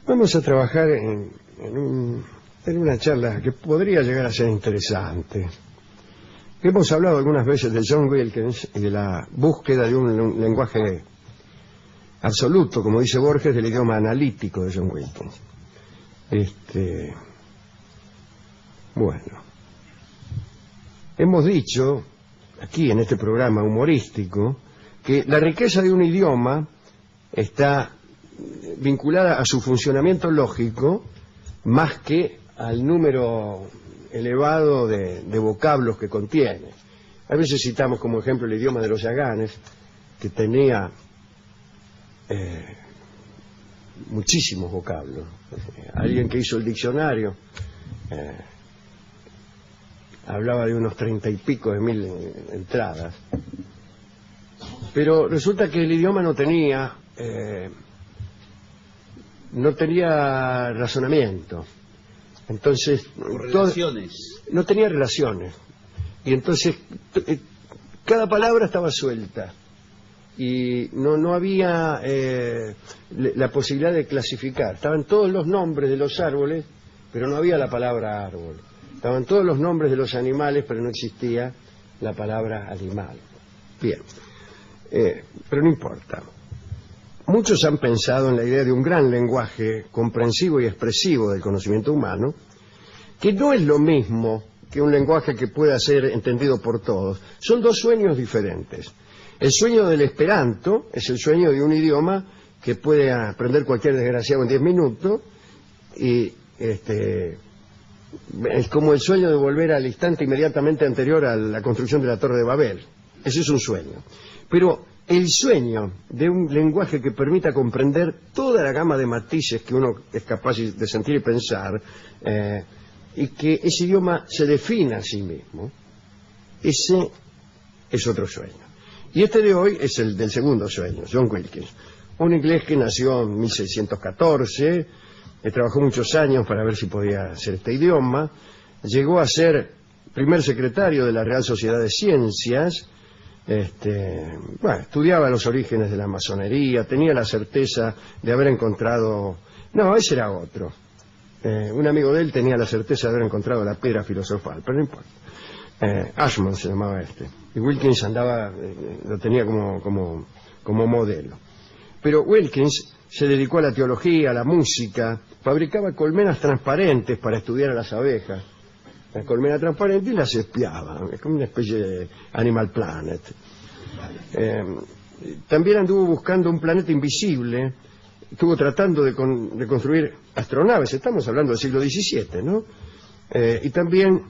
Vamos a trabajar en una charla que podría llegar a ser interesante. Hemos hablado algunas veces de John Wilkins y de la búsqueda de un lenguaje absoluto, como dice Borges, del idioma analítico de John Wilkins. Bueno, hemos dicho aquí en este programa humorístico que la riqueza de un idioma está vinculada a su funcionamiento lógico más que al número elevado de vocablos que contiene. A veces citamos como ejemplo el idioma de los yaganes, que tenía muchísimos vocablos. Alguien que hizo el diccionario hablaba de unos 30 y pico de mil entradas. Pero resulta que el idioma no tenía razonamiento. Entonces, no tenía relaciones. Y entonces cada palabra estaba suelta. Y no había la posibilidad de clasificar. Estaban todos los nombres de los árboles, pero no había la palabra árbol. Estaban todos los nombres de los animales, pero no existía la palabra animal. Bien. Pero no importa. Muchos han pensado en la idea de un gran lenguaje comprensivo y expresivo del conocimiento humano, que no es lo mismo que un lenguaje que pueda ser entendido por todos. Son dos sueños diferentes. El sueño del Esperanto es el sueño de un idioma que puede aprender cualquier desgraciado en 10 minutos, y es como el sueño de volver al instante inmediatamente anterior a la construcción de la Torre de Babel. Ese es un sueño. Pero el sueño de un lenguaje que permita comprender toda la gama de matices que uno es capaz de sentir y pensar, y que ese idioma se defina a sí mismo, ese es otro sueño. Y este de hoy es el del segundo sueño, John Wilkins, un inglés que nació en 1614, trabajó muchos años para ver si podía hacer este idioma, llegó a ser primer secretario de la Real Sociedad de Ciencias. Estudiaba los orígenes de la masonería, tenía la certeza de haber encontrado... No, ese era otro. Un amigo de él tenía la certeza de haber encontrado la piedra filosofal, pero no importa. Ashman se llamaba este. Y Wilkins lo tenía como modelo. Pero Wilkins se dedicó a la teología, a la música, fabricaba colmenas transparentes para estudiar a las abejas. La colmena transparente y las espiaba, es como una especie de Animal Planet. También anduvo buscando un planeta invisible, estuvo tratando de construir astronaves, estamos hablando del siglo XVII, ¿no? Y también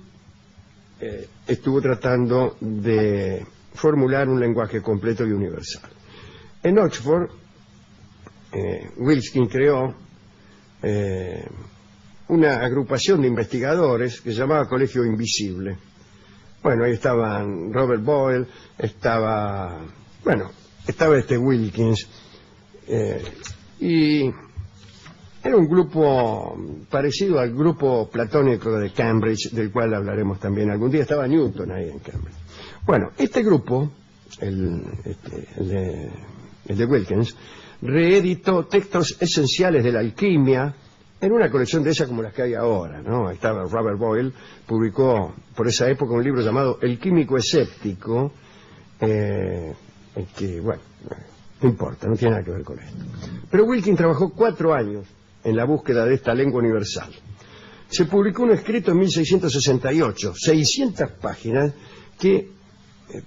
estuvo tratando de formular un lenguaje completo y universal. En Oxford, Wilkins creó una agrupación de investigadores que se llamaba Colegio Invisible. Bueno, ahí estaban Robert Boyle, estaba este Wilkins, y era un grupo parecido al grupo platónico de Cambridge, del cual hablaremos también algún día. Estaba Newton ahí en Cambridge. Bueno, este grupo, el de Wilkins, reeditó textos esenciales de la alquimia en una colección de esas como las que hay ahora, ¿no? Ahí estaba Robert Boyle, publicó por esa época un libro llamado El químico escéptico, que, bueno, no importa, no tiene nada que ver con esto. Pero Wilkins trabajó 4 años en la búsqueda de esta lengua universal. Se publicó un escrito en 1668, 600 páginas, que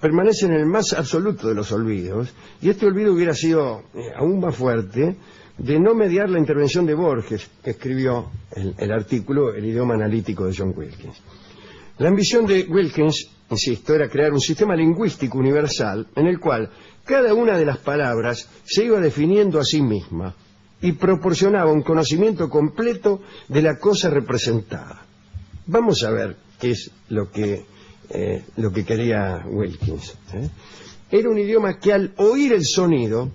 permanecen en el más absoluto de los olvidos, y este olvido hubiera sido aún más fuerte de no mediar la intervención de Borges, que escribió el artículo El idioma analítico de John Wilkins. La ambición de Wilkins, insisto, era crear un sistema lingüístico universal en el cual cada una de las palabras se iba definiendo a sí misma y proporcionaba un conocimiento completo de la cosa representada. Vamos a ver qué es lo que quería Wilkins. Era un idioma que al oír el sonido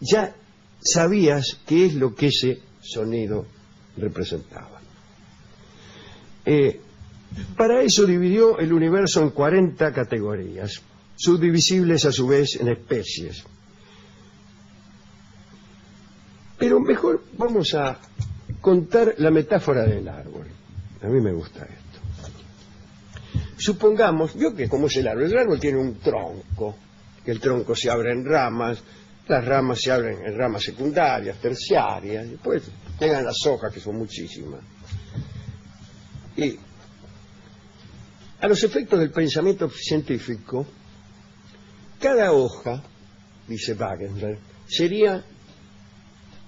ya sabías qué es lo que ese sonido representaba. Para eso dividió el universo en 40 categorías, subdivisibles a su vez en especies. Pero mejor vamos a contar la metáfora del árbol. A mí me gusta esto. Supongamos, yo que como es el árbol tiene un tronco, que el tronco se abre en ramas, las ramas se abren en ramas secundarias, terciarias, después llegan las hojas, que son muchísimas. Y a los efectos del pensamiento científico, cada hoja, dice Wagener, sería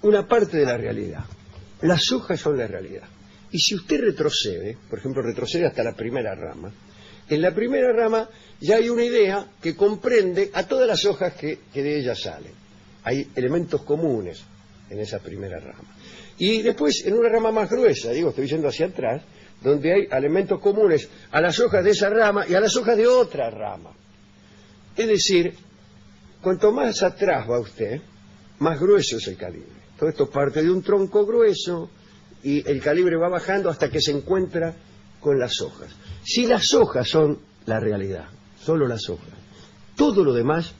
una parte de la realidad. Las hojas son la realidad. Y si usted retrocede, por ejemplo, retrocede hasta la primera rama, en la primera rama ya hay una idea que comprende a todas las hojas que de ella salen. Hay elementos comunes en esa primera rama. Y después, en una rama más gruesa, estoy yendo hacia atrás, donde hay elementos comunes a las hojas de esa rama y a las hojas de otra rama. Es decir, cuanto más atrás va usted, más grueso es el calibre. Todo esto parte de un tronco grueso y el calibre va bajando hasta que se encuentra con las hojas. Si las hojas son la realidad, solo las hojas, todo lo demás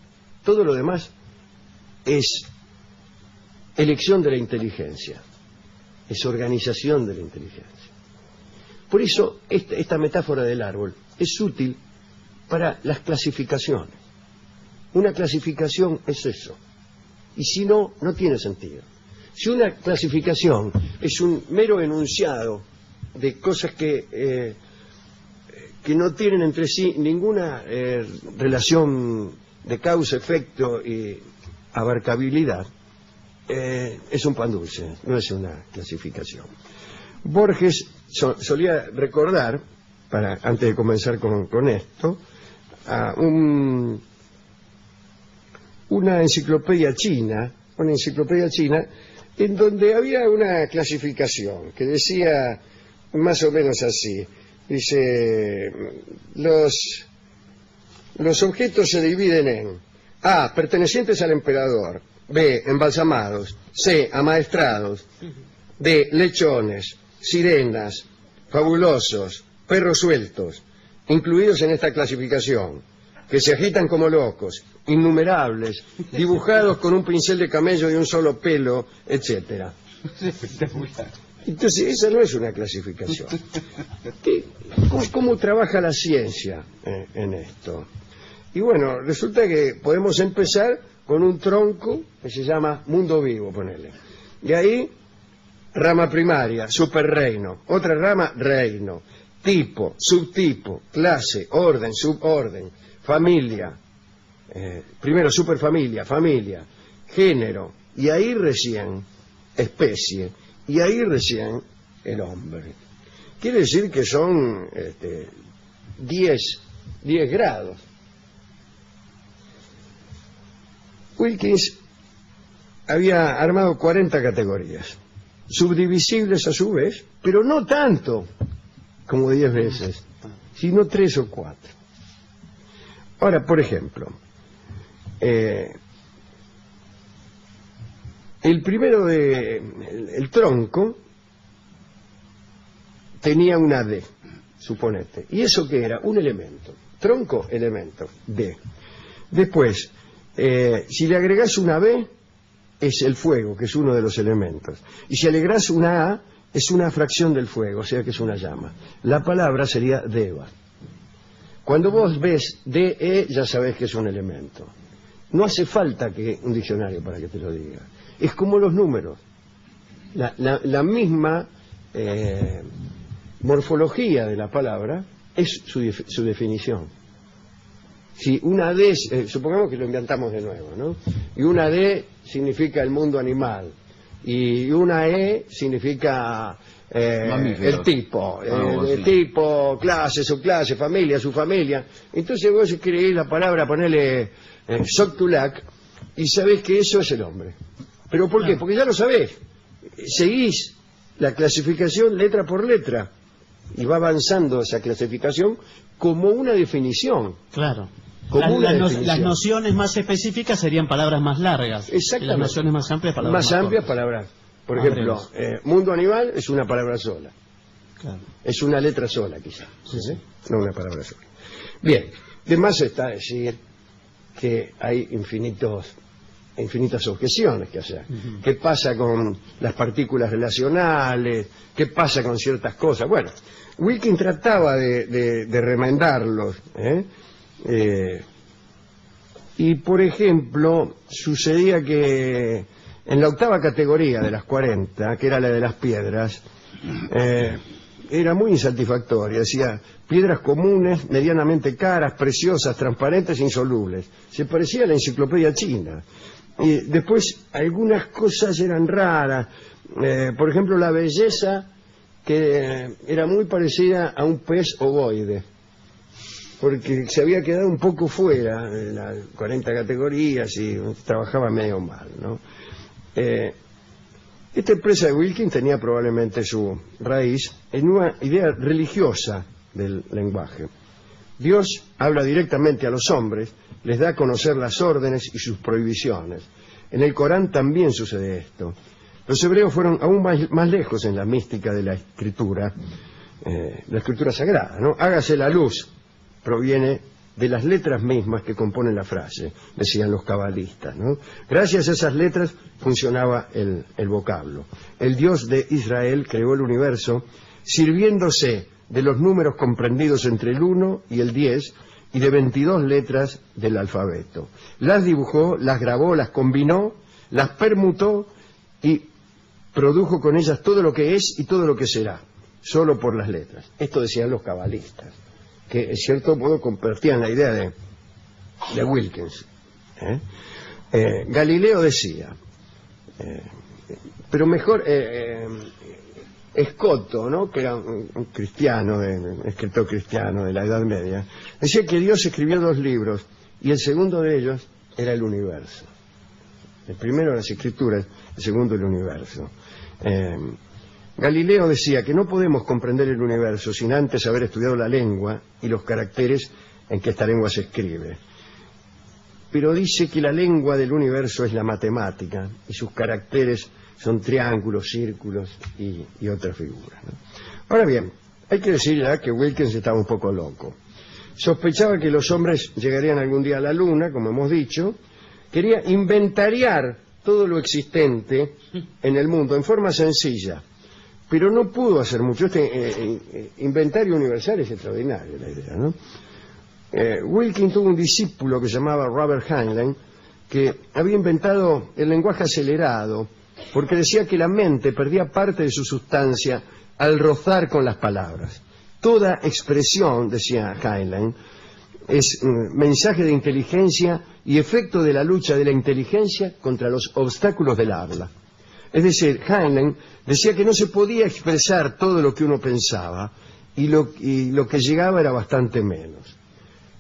es elección de la inteligencia, es organización de la inteligencia. Por eso esta metáfora del árbol es útil para las clasificaciones. Una clasificación es eso, y si no, no tiene sentido. Si una clasificación es un mero enunciado de cosas que no tienen entre sí ninguna relación de causa-efecto y abarcabilidad, es un pan dulce, no es una clasificación. Borges solía recordar, antes de comenzar con esto, a una enciclopedia china en donde había una clasificación que decía más o menos así. Dice, los objetos se dividen en A, pertenecientes al emperador; B, embalsamados; C, amaestrados; D, lechones, sirenas, fabulosos, perros sueltos, incluidos en esta clasificación, que se agitan como locos, innumerables, dibujados con un pincel de camello de un solo pelo, etcétera. Entonces, esa no es una clasificación. ¿Cómo trabaja la ciencia en esto? Y bueno, resulta que podemos empezar con un tronco que se llama mundo vivo, ponele. De ahí, rama primaria, superreino; otra rama, reino; tipo, subtipo, clase, orden, suborden; familia, primero superfamilia, familia; género, y ahí recién especie, y ahí recién el hombre. Quiere decir que son 10 grados. Wilkins había armado 40 categorías, subdivisibles a su vez, pero no tanto como 10 veces, sino 3 o 4. Ahora, por ejemplo, el primero el tronco tenía una D, suponete. ¿Y eso qué era? Un elemento. Tronco, elemento, D. Después, si le agregás una B, es el fuego, que es uno de los elementos. Y si agregás una A, es una fracción del fuego, o sea que es una llama. La palabra sería Deva. Cuando vos ves DE, ya sabés que es un elemento. No hace falta un diccionario para que te lo diga. Es como los números. La misma morfología de la palabra es su definición. Si una D, supongamos que lo inventamos de nuevo, ¿no? Y una D significa el mundo animal, y una E significa el tipo, el tipo, clase, subclase, familia, su familia. Entonces vos escribís la palabra, ponele Soctulac, y sabés que eso es el hombre. ¿Pero por qué? Porque ya lo sabés. Seguís la clasificación letra por letra, y va avanzando esa clasificación como una definición. Claro. Las nociones más específicas serían palabras más largas. Exactamente. Y las nociones más amplias, palabras más amplias, palabras. Por ejemplo, mundo animal es una palabra sola. Claro. Es una letra sola, quizá. ¿Sí? No una palabra sola. Bien, de más está decir que hay infinitos infinitas objeciones que hacer. ¿Qué pasa con las partículas relacionales? ¿Qué pasa con ciertas cosas? Bueno, Wilkins trataba de remendarlos, y por ejemplo sucedía que en la octava categoría de las 40, que era la de las piedras, era muy insatisfactoria. Decía: piedras comunes, medianamente caras, preciosas, transparentes, insolubles. Se parecía a la enciclopedia china. Y después algunas cosas eran raras. Por ejemplo, la belleza, que era muy parecida a un pez ovoide, porque se había quedado un poco fuera de las 40 categorías y trabajaba medio mal, ¿no? Esta empresa de Wilkins tenía probablemente su raíz en una idea religiosa del lenguaje. Dios habla directamente a los hombres, les da a conocer las órdenes y sus prohibiciones. En el Corán también sucede esto. Los hebreos fueron aún más lejos en la mística de la escritura sagrada, ¿no? Hágase la luz proviene de las letras mismas que componen la frase, decían los cabalistas, ¿no? Gracias a esas letras funcionaba el vocablo. El Dios de Israel creó el universo sirviéndose de los números comprendidos entre el 1 y el 10 y de 22 letras del alfabeto. Las dibujó, las grabó, las combinó, las permutó y produjo con ellas todo lo que es y todo lo que será, solo por las letras. Esto decían los cabalistas, que en cierto modo compartían la idea de Wilkins. Galileo decía, pero mejor, Escoto, ¿no?, que era un cristiano, un escritor cristiano de la Edad Media, decía que Dios escribió 2 libros y el segundo de ellos era el universo. El primero las escrituras, el segundo el universo. Galileo decía que no podemos comprender el universo sin antes haber estudiado la lengua y los caracteres en que esta lengua se escribe. Pero dice que la lengua del universo es la matemática y sus caracteres son triángulos, círculos y otras figuras, ¿no? Ahora bien, hay que decir ya que Wilkins estaba un poco loco. Sospechaba que los hombres llegarían algún día a la luna, como hemos dicho. Quería inventariar todo lo existente en el mundo en forma sencilla, pero no pudo hacer mucho. Este inventario universal es extraordinario, la idea, ¿no? Wilkins tuvo un discípulo que se llamaba Robert Heinlein, que había inventado el lenguaje acelerado, porque decía que la mente perdía parte de su sustancia al rozar con las palabras. Toda expresión, decía Heinlein, es mensaje de inteligencia y efecto de la lucha de la inteligencia contra los obstáculos del habla. Es decir, Heinlein decía que no se podía expresar todo lo que uno pensaba y lo que llegaba era bastante menos.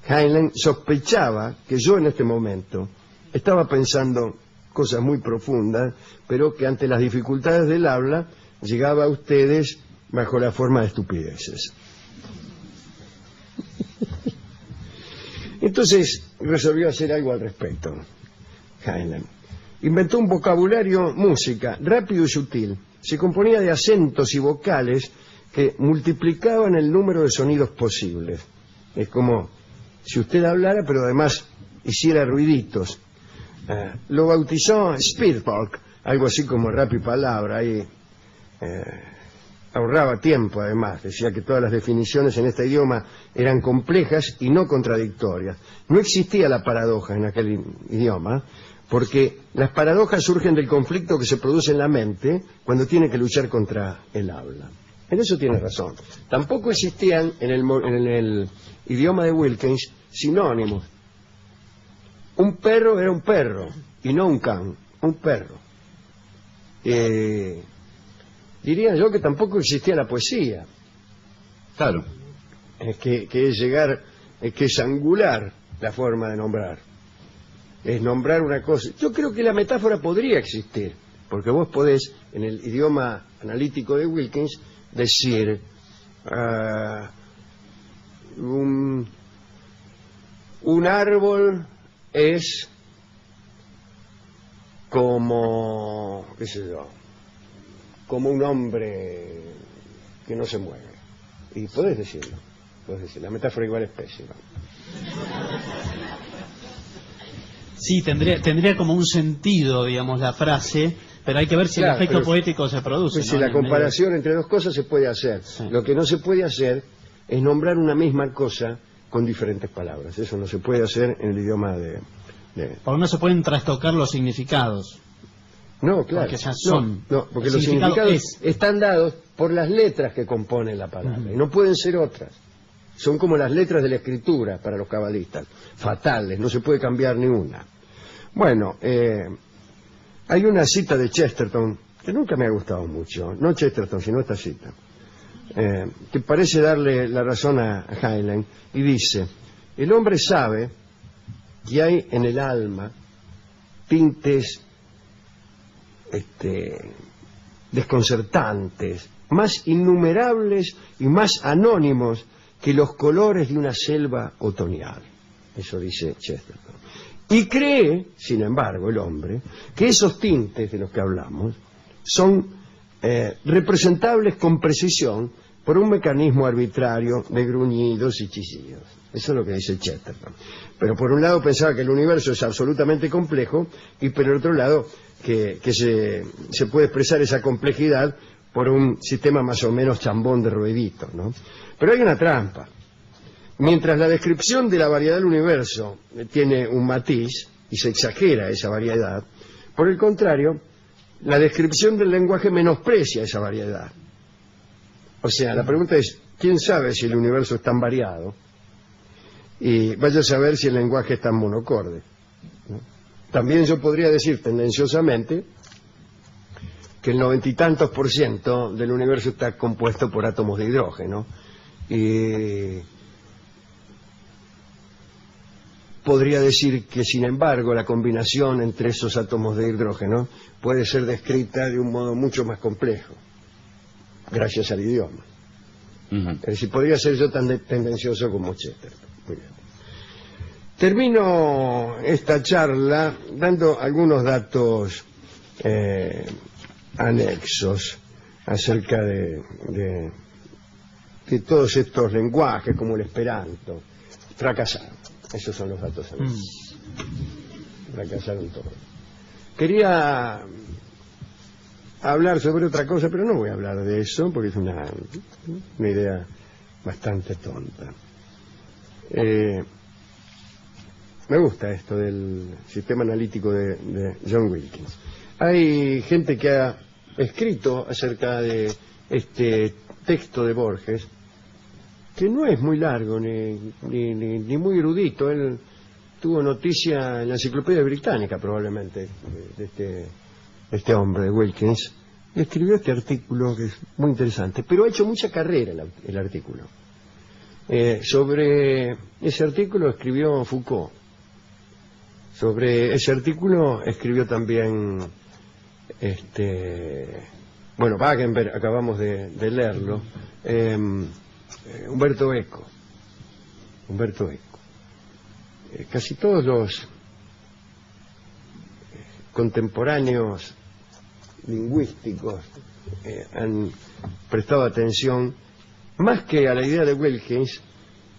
Heinlein sospechaba que yo en este momento estaba pensando cosas muy profundas, pero que ante las dificultades del habla llegaba a ustedes bajo la forma de estupideces. Entonces resolvió hacer algo al respecto. Heinlein inventó un vocabulario música rápido y sutil. Se componía de acentos y vocales que multiplicaban el número de sonidos posibles. Es como si usted hablara, pero además hiciera ruiditos. Lo bautizó Speedtalk, algo así como rap y palabra, y ahorraba tiempo además. Decía que todas las definiciones en este idioma eran complejas y no contradictorias. No existía la paradoja en aquel idioma, porque las paradojas surgen del conflicto que se produce en la mente cuando tiene que luchar contra el habla. En eso tiene razón. Tampoco existían en el idioma de Wilkins sinónimos. Un perro era un perro y no un can, un perro. Diría yo que tampoco existía la poesía. Claro. Que es llegar, que es angular la forma de nombrar. Es nombrar una cosa. Yo creo que la metáfora podría existir, porque vos podés, en el idioma analítico de Wilkins, decir un árbol es como, qué sé yo, como un hombre que no se mueve. Y podés decirlo, la metáfora igual es pésima. Sí, tendría como un sentido, digamos, la frase, pero hay que ver si el efecto poético se produce. Pues, ¿no? Si la comparación entre dos cosas se puede hacer. Sí. Lo que no se puede hacer es nombrar una misma cosa con diferentes palabras. Eso no se puede hacer en el idioma de... Porque no se pueden trastocar los significados. No, claro. Porque ya son. No, porque los significados están dados por las letras que componen la palabra. Y no pueden ser otras. Son como las letras de la escritura para los cabalistas. Fatales, no se puede cambiar ni una. Bueno, hay una cita de Chesterton que nunca me ha gustado mucho. No Chesterton, sino esta cita. Que parece darle la razón a Heinlein. Y dice, el hombre sabe que hay en el alma tintes desconcertantes, más innumerables y más anónimos que los colores de una selva otoñal. Eso dice Chesterton. Y cree, sin embargo, el hombre, que esos tintes de los que hablamos son representables con precisión por un mecanismo arbitrario de gruñidos y chillidos. Eso es lo que dice Chesterton. Pero por un lado pensaba que el universo es absolutamente complejo y por el otro lado que se puede expresar esa complejidad por un sistema más o menos chambón de rueditos, ¿no? Pero hay una trampa. Mientras la descripción de la variedad del universo tiene un matiz y se exagera esa variedad, por el contrario, la descripción del lenguaje menosprecia esa variedad. O sea, la pregunta es, ¿quién sabe si el universo es tan variado? Y vaya a saber si el lenguaje es tan monocorde, ¿no? También yo podría decir tendenciosamente que el 90 y tantos % del universo está compuesto por átomos de hidrógeno. Y podría decir que, sin embargo, la combinación entre esos átomos de hidrógeno puede ser descrita de un modo mucho más complejo, gracias al idioma. Es decir, podría ser yo tan tendencioso como Chesterton. Muy bien. Termino esta charla dando algunos datos anexos acerca de todos estos lenguajes, como el esperanto. Fracasaron. Esos son los datos anexos. Fracasaron todos. Quería hablar sobre otra cosa, pero no voy a hablar de eso, porque es una idea bastante tonta. Me gusta esto del sistema analítico de John Wilkins. Hay gente que ha escrito acerca de este texto de Borges, que no es muy largo ni muy erudito. Él tuvo noticia en la Enciclopedia Británica, probablemente, de este hombre, de Wilkins, y escribió este artículo que es muy interesante, pero ha hecho mucha carrera el artículo. Sobre ese artículo escribió Foucault. Sobre ese artículo escribió también Wagenberg, acabamos de leerlo, Umberto Eco. Casi todos los contemporáneos lingüísticos han prestado atención, más que a la idea de Wilkins,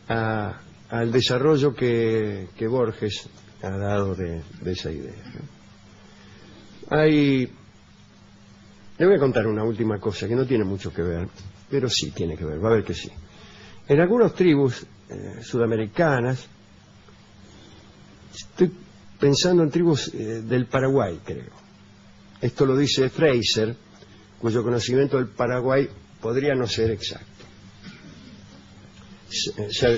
al desarrollo que Borges ha dado de esa idea, ¿no? Le voy a contar una última cosa que no tiene mucho que ver, pero sí tiene que ver, va a ver que sí. En algunas tribus sudamericanas, estoy pensando en tribus del Paraguay, creo. Esto lo dice Fraser, cuyo conocimiento del Paraguay podría no ser exacto.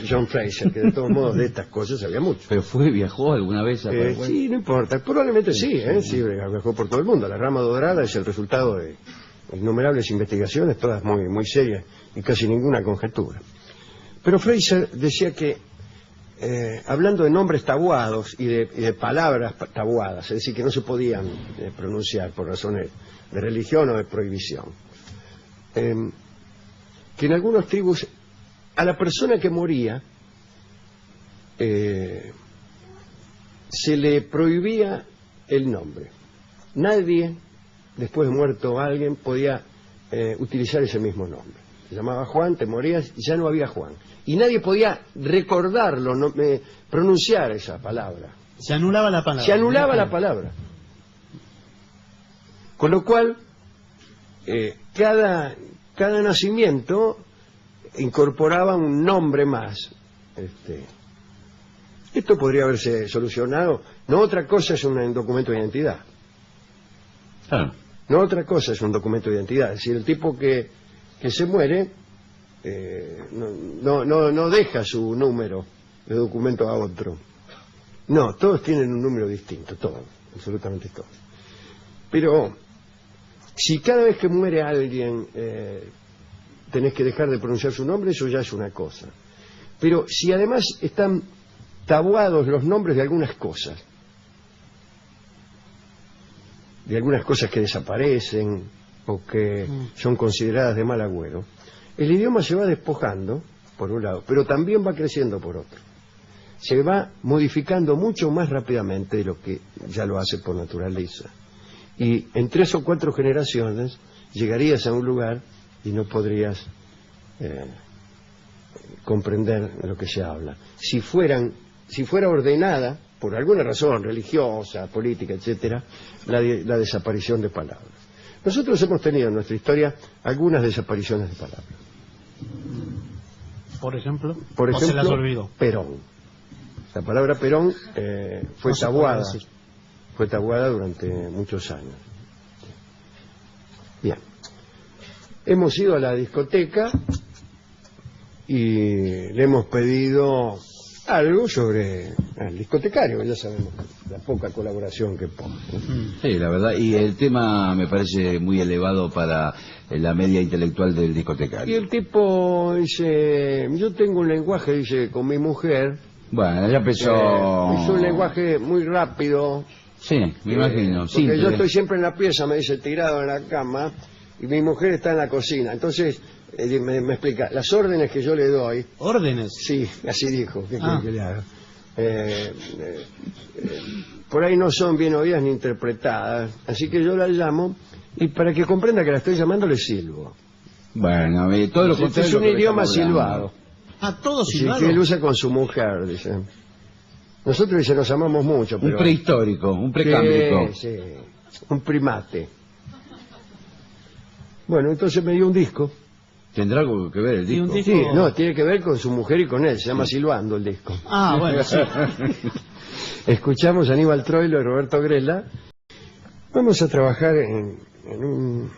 John Fraser, que de todos modos de estas cosas sabía mucho. ¿Pero viajó alguna vez a Paraguay? Sí, no importa, probablemente sí, sí, viajó por todo el mundo. La rama dorada es el resultado de innumerables investigaciones, todas muy, muy serias y casi ninguna conjetura. Pero Fraser decía que, hablando de nombres tabuados y de palabras tabuadas, es decir, que no se podían pronunciar por razones de religión o de prohibición, que en algunas tribus a la persona que moría se le prohibía el nombre. Nadie, después de muerto alguien, podía utilizar ese mismo nombre. Se llamaba Juan, te morías y ya no había Juan. Y nadie podía recordarlo, pronunciar esa palabra, Se anulaba la palabra. Se anulaba la palabra. Con lo cual, cada nacimiento incorporaba un nombre más. Esto podría haberse solucionado. No otra cosa es un documento de identidad. Claro. No otra cosa es un documento de identidad. Es decir, el tipo que se muere no deja su número de documento a otro. No, todos tienen un número distinto, todos, absolutamente todos. Pero si cada vez que muere alguien tenés que dejar de pronunciar su nombre, eso ya es una cosa. Pero si además están tabuados los nombres de algunas cosas que desaparecen o que son consideradas de mal agüero, el idioma se va despojando, por un lado, pero también va creciendo por otro. Se va modificando mucho más rápidamente de lo que ya lo hace por naturaleza. Y en 3 o 4 generaciones llegarías a un lugar y no podrías comprender lo que se habla. Si fuera ordenada, por alguna razón religiosa, política, etcétera, la desaparición de palabras. Nosotros hemos tenido en nuestra historia algunas desapariciones de palabras. Por ejemplo, ¿O se las olvidó? Perón. La palabra Perón fue tabuada durante muchos años. Bien. Hemos ido a la discoteca y le hemos pedido algo sobre el discotecario, que ya sabemos la poca colaboración que pone. Sí, la verdad, y el tema me parece muy elevado para la media intelectual del discotecario. Y el tipo dice, yo tengo un lenguaje, dice, con mi mujer. Bueno, ya empezó. Es un lenguaje muy rápido. Sí, me imagino. Porque simple. yo estoy siempre en la pieza, me dice, tirado en la cama, y mi mujer está en la cocina. Entonces, me explica, las órdenes que yo le doy... ¿Órdenes? Sí, así dijo, ¿qué quiere que le haga? Por ahí no son bien oídas ni interpretadas, así que yo la llamo, y para que comprenda que la estoy llamando, le silbo. Bueno, todo lo contrario. Es un idioma silbado. Todo silbado. Sí, que él usa con su mujer, dice. Nosotros, dice, nos amamos mucho, pero... Un prehistórico, un precámbrico. Sí, un primate. Bueno, entonces me dio un disco. ¿Tendrá algo que ver el disco? un disco? Sí, no, tiene que ver con su mujer y con él, se llama Silbando el disco. Ah, bueno, sí. Escuchamos a Aníbal Troilo y Roberto Grela. Vamos a trabajar en un